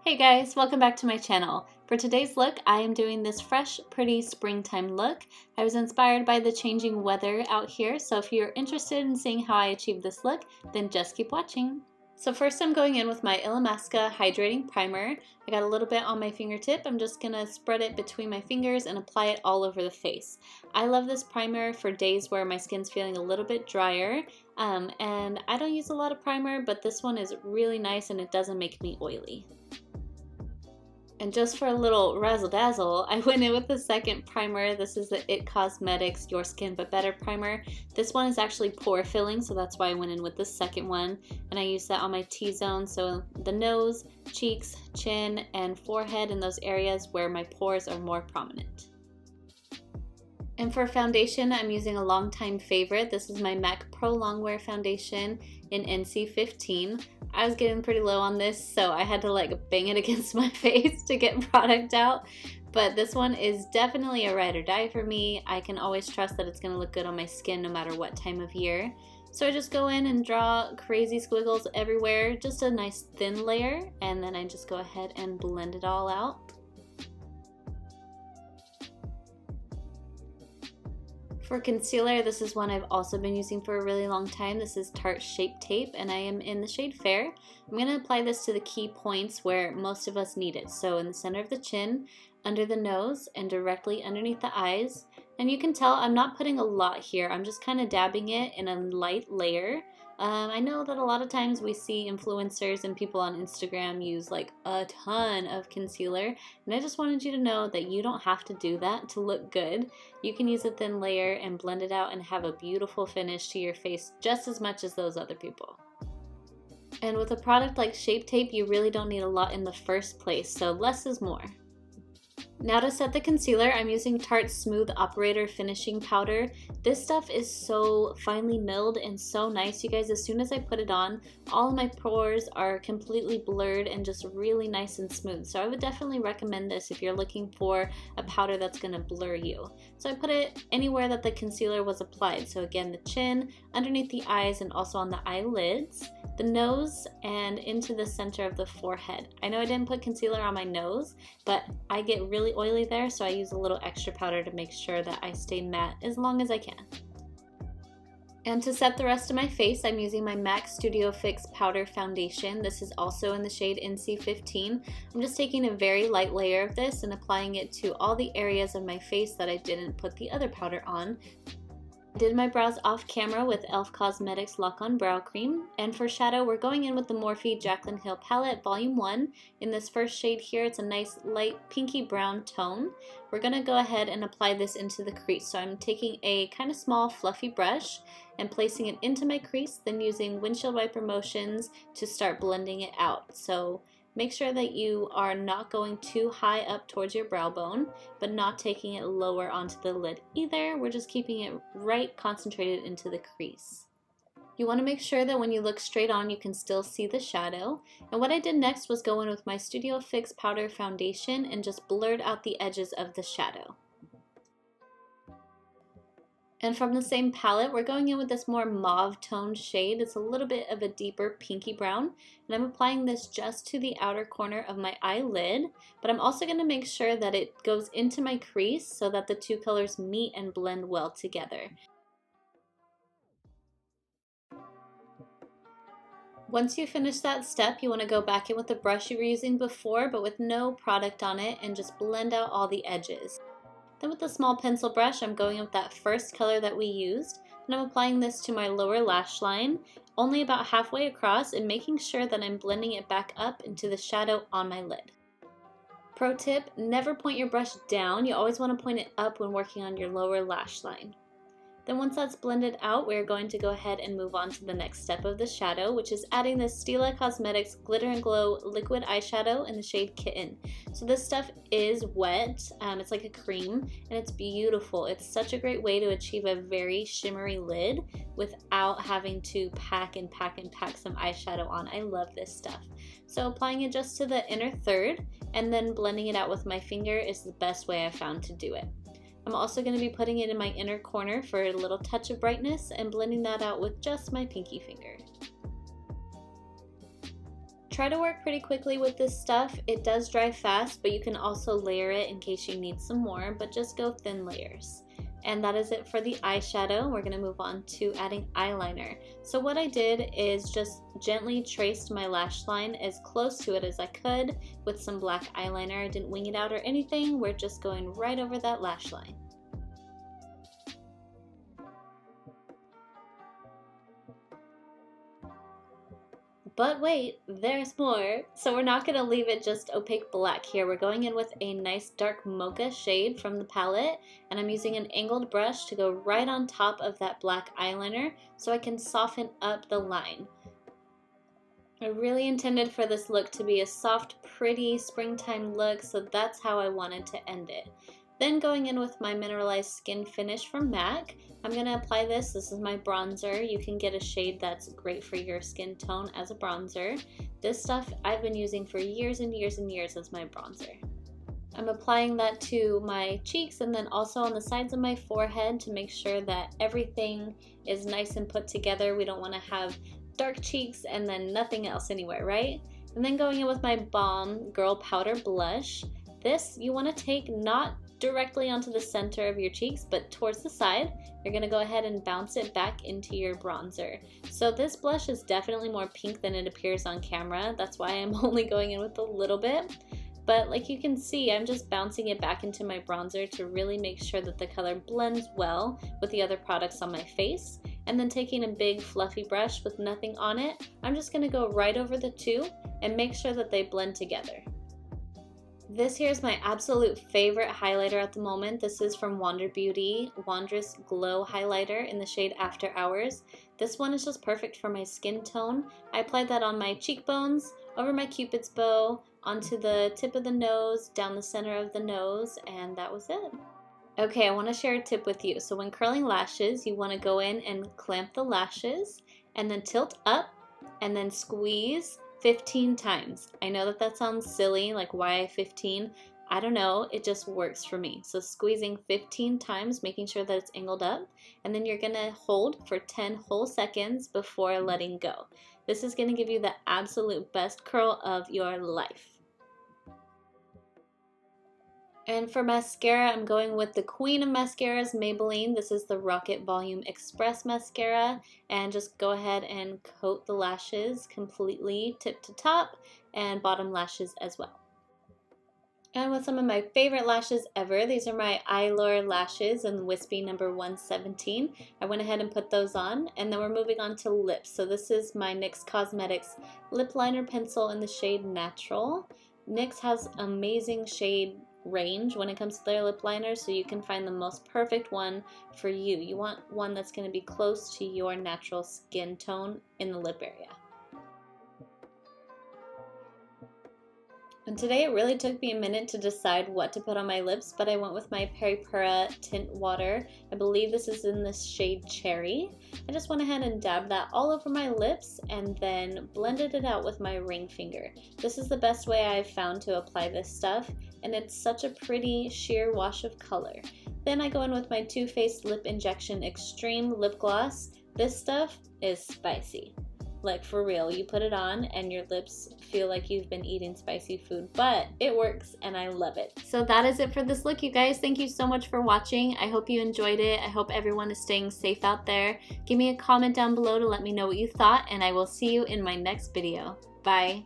Hey guys, welcome back to my channel. For today's look, I am doing this fresh, pretty springtime look. I was inspired by the changing weather out here, so if you're interested in seeing how I achieved this look, then just keep watching. So first I'm going in with my Illamasqua Hydrating Primer. I got a little bit on my fingertip. I'm just going to spread it between my fingers and apply it all over the face. I love this primer for days where my skin's feeling a little bit drier. And I don't use a lot of primer, but this one is really nice and it doesn't make me oily. And just for a little razzle dazzle, I went in with the second primer. This is the IT Cosmetics Your Skin But Better primer. This one is actually pore filling, so that's why I went in with the second one. And I used that on my T-zone, so the nose, cheeks, chin, and forehead in those areas where my pores are more prominent. And for foundation, I'm using a longtime favorite. This is my MAC Pro Longwear foundation in NC15. I was getting pretty low on this, so I had to like bang it against my face to get product out. But this one is definitely a ride or die for me. I can always trust that it's going to look good on my skin no matter what time of year. So I just go in and draw crazy squiggles everywhere, just a nice thin layer, and then I just go ahead and blend it all out. For concealer, this is one I've also been using for a really long time. This is Tarte Shape Tape, and I am in the shade Fair. I'm going to apply this to the key points where most of us need it. So in the center of the chin, under the nose, and directly underneath the eyes. And you can tell I'm not putting a lot here. I'm just kind of dabbing it in a light layer. I know that a lot of times we see influencers and people on Instagram use like a ton of concealer, and I just wanted you to know that you don't have to do that to look good. You can use a thin layer and blend it out and have a beautiful finish to your face just as much as those other people. And with a product like Shape Tape, you really don't need a lot in the first place, so less is more. Now to set the concealer, I'm using Tarte's Smooth Operator Finishing Powder. This stuff is so finely milled and so nice, you guys. As soon as I put it on, all of my pores are completely blurred and just really nice and smooth. So I would definitely recommend this if you're looking for a powder that's going to blur you. So I put it anywhere that the concealer was applied. So again, the chin, underneath the eyes, and also on the eyelids, the nose, and into the center of the forehead. I know I didn't put concealer on my nose, but I get really oily there, so I use a little extra powder to make sure that I stay matte as long as I can. And to set the rest of my face, I'm using my MAC Studio Fix Powder Foundation. This is also in the shade NC15. I'm just taking a very light layer of this and applying it to all the areas of my face that I didn't put the other powder on. I did my brows off camera with e.l.f. Cosmetics Lock On Brow Cream, and for shadow we're going in with the Morphe Jaclyn Hill Palette Volume 1. In this first shade here, it's a nice light pinky brown tone. We're going to go ahead and apply this into the crease. So I'm taking a kind of small fluffy brush and placing it into my crease, then using windshield wiper motions to start blending it out. So make sure that you are not going too high up towards your brow bone, but not taking it lower onto the lid either. We're just keeping it right concentrated into the crease. You want to make sure that when you look straight on, you can still see the shadow. And what I did next was go in with my Studio Fix Powder Foundation and just blurred out the edges of the shadow. And from the same palette, we're going in with this more mauve toned shade. It's a little bit of a deeper pinky brown. And I'm applying this just to the outer corner of my eyelid. But I'm also going to make sure that it goes into my crease so that the two colors meet and blend well together. Once you finish that step, you want to go back in with the brush you were using before, but with no product on it, and just blend out all the edges. Then with a small pencil brush, I'm going with that first color that we used, and I'm applying this to my lower lash line, only about halfway across, and making sure that I'm blending it back up into the shadow on my lid. Pro tip, never point your brush down. You always want to point it up when working on your lower lash line. Then once that's blended out, we're going to go ahead and move on to the next step of the shadow, which is adding this Stila Cosmetics Glitter and Glow Liquid Eyeshadow in the shade Kitten. So this stuff is wet, it's like a cream, and it's beautiful. It's such a great way to achieve a very shimmery lid without having to pack some eyeshadow on. I love this stuff. So applying it just to the inner third, and then blending it out with my finger is the best way I've found to do it. I'm also going to be putting it in my inner corner for a little touch of brightness and blending that out with just my pinky finger. try to work pretty quickly with this stuff. It does dry fast, but you can also layer it in case you need some more, but just go thin layers. And that is it for the eyeshadow. We're going to move on to adding eyeliner. So what I did is just gently traced my lash line as close to it as I could with some black eyeliner. I didn't wing it out or anything. We're just going right over that lash line. But wait, there's more. So we're not going to leave it just opaque black here. We're going in with a nice dark mocha shade from the palette, and I'm using an angled brush to go right on top of that black eyeliner so I can soften up the line. I really intended for this look to be a soft, pretty springtime look, so that's how I wanted to end it. Then going in with my Mineralize Skin Finish from MAC, I'm going to apply this. This is my bronzer. You can get a shade that's great for your skin tone as a bronzer. This stuff I've been using for years and years and years as my bronzer. I'm applying that to my cheeks and then also on the sides of my forehead to make sure that everything is nice and put together. We don't want to have dark cheeks and then nothing else anywhere, right? And then going in with my Balm Girl Powder Blush. This you want to take not directly onto the center of your cheeks, but towards the side. You're going to go ahead and bounce it back into your bronzer. So this blush is definitely more pink than it appears on camera. That's why I'm only going in with a little bit. But like you can see, I'm just bouncing it back into my bronzer to really make sure that the color blends well with the other products on my face. And then taking a big fluffy brush with nothing on it, I'm just going to go right over the two and make sure that they blend together. This here is my absolute favorite highlighter at the moment. This is from Wander Beauty, Wanderess Glow Highlighter in the shade After Hours. This one is just perfect for my skin tone. I applied that on my cheekbones, over my cupid's bow, onto the tip of the nose, down the center of the nose, and that was it. Okay, I want to share a tip with you. So when curling lashes, you want to go in and clamp the lashes, and then tilt up, and then squeeze 15 times. I know that sounds silly, like why 15? I don't know, it just works for me. So squeezing 15 times, making sure that it's angled up, and then you're gonna hold for 10 whole seconds before letting go. This is gonna give you the absolute best curl of your life. And for mascara, I'm going with the queen of mascaras, Maybelline. This is the Rocket Volume Express Mascara. And just go ahead and coat the lashes completely, tip to top, and bottom lashes as well. And with some of my favorite lashes ever, these are my Eyeliner lashes in Wispy number 117. I went ahead and put those on, and then we're moving on to lips. So this is my NYX Cosmetics Lip Liner Pencil in the shade Natural. NYX has amazing shade range when it comes to their lip liner, so you can find the most perfect one for you. You want one that's going to be close to your natural skin tone in the lip area. And today it really took me a minute to decide what to put on my lips, but I went with my Pwdr Tint Water. I believe this is in the shade Cherry. I just went ahead and dabbed that all over my lips and then blended it out with my ring finger. This is the best way I've found to apply this stuff, and it's such a pretty sheer wash of color. Then I go in with my Too Faced Lip Injection Extreme Lip Gloss. This stuff is spicy. Like for real, you put it on and your lips feel like you've been eating spicy food, but it works and I love it. So that is it for this look, you guys. Thank you so much for watching. I hope you enjoyed it. I hope everyone is staying safe out there. Give me a comment down below to let me know what you thought, and I will see you in my next video. Bye.